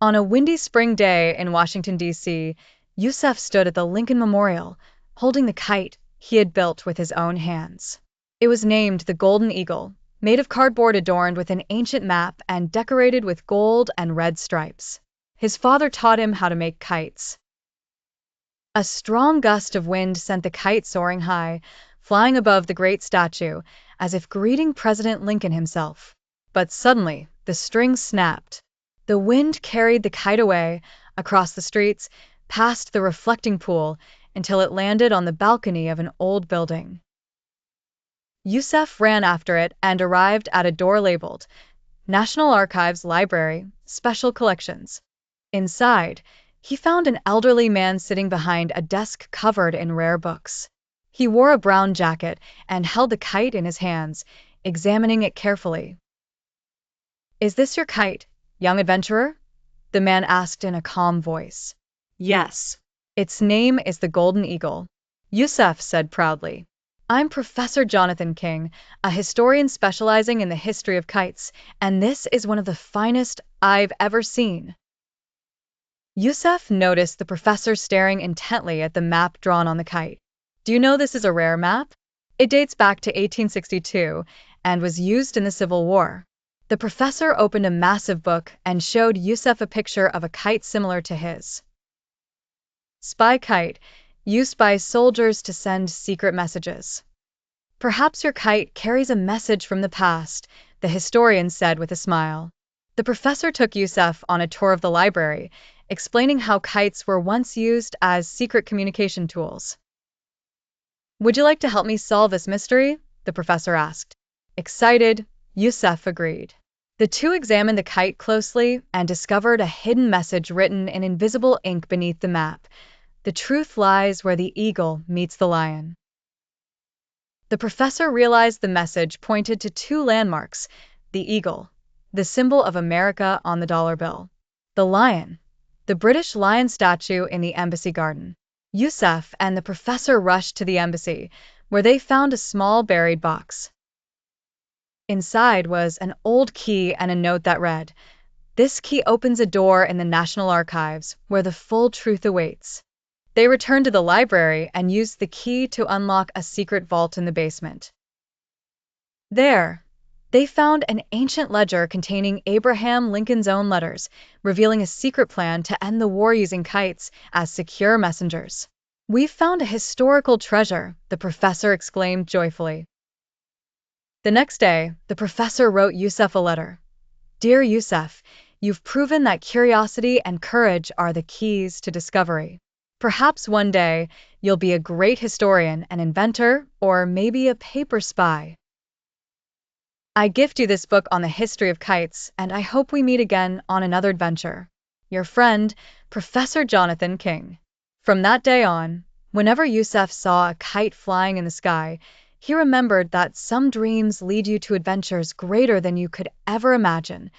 On a windy spring day in Washington, D.C., Yusuf stood at the Lincoln Memorial, holding the kite he had built with his own hands. It was named the Golden Eagle, made of cardboard adorned with an ancient map and decorated with gold and red stripes. His father taught him how to make kites. A strong gust of wind sent the kite soaring high, flying above the great statue, as if greeting President Lincoln himself. But suddenly, the string snapped. The wind carried the kite away, across the streets, past the reflecting pool, until it landed on the balcony of an old building. Yusuf ran after it and arrived at a door labeled National Archives Library, Special Collections. Inside, he found an elderly man sitting behind a desk covered in rare books. He wore a brown jacket and held the kite in his hands, examining it carefully. "Is this your kite, young adventurer?" the man asked in a calm voice. Yes. "Its name is the Golden Eagle," Yusuf said proudly. "I'm Professor Jonathan King, a historian specializing in the history of kites, and this is one of the finest I've ever seen." Yusuf noticed the professor staring intently at the map drawn on the kite. "Do you know this is a rare map? It dates back to 1862 and was used in the Civil War." The professor opened a massive book and showed Yusuf a picture of a kite similar to his. "Spy kite, used by soldiers to send secret messages." "Perhaps your kite carries a message from the past," the historian said with a smile. The professor took Yusuf on a tour of the library, explaining how kites were once used as secret communication tools. "Would you like to help me solve this mystery?" the professor asked. Excited, Yusuf agreed. The two examined the kite closely and discovered a hidden message written in invisible ink beneath the map. "The truth lies where the eagle meets the lion." The professor realized the message pointed to two landmarks: the eagle, the symbol of America on the dollar bill; the lion, the British lion statue in the embassy garden. Yusuf and the professor rushed to the embassy, where they found a small buried box. Inside was an old key and a note that read, "This key opens a door in the National Archives, where the full truth awaits." They returned to the library and used the key to unlock a secret vault in the basement. There, they found an ancient ledger containing Abraham Lincoln's own letters, revealing a secret plan to end the war using kites as secure messengers. "We've found a historical treasure," the professor exclaimed joyfully. The next day, the professor wrote Yusuf a letter. "Dear Yusuf, you've proven that curiosity and courage are the keys to discovery. Perhaps one day you'll be a great historian, an inventor, or maybe a paper spy. I gift you this book on the history of kites, and I hope we meet again on another adventure. Your friend, Professor Jonathan King." From that day on, whenever Yusuf saw a kite flying in the sky, he remembered that some dreams lead you to adventures greater than you could ever imagine.